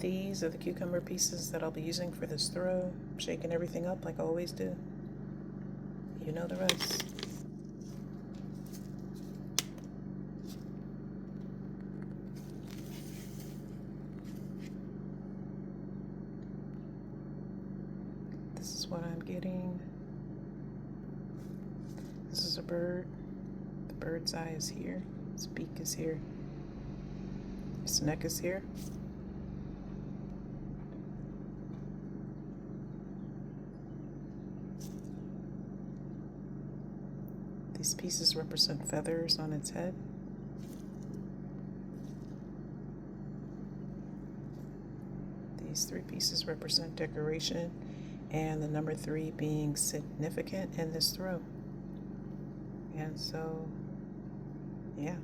These are the cucumber pieces that I'll be using for this throw. Shaking everything up like I always do. You know the rest. This is what I'm getting. This is a bird. The bird's eye is here. Its beak is here. Its neck is here. These pieces represent feathers on its head. These 3 pieces represent decoration, and the number 3 being significant in this throw. And so, yeah.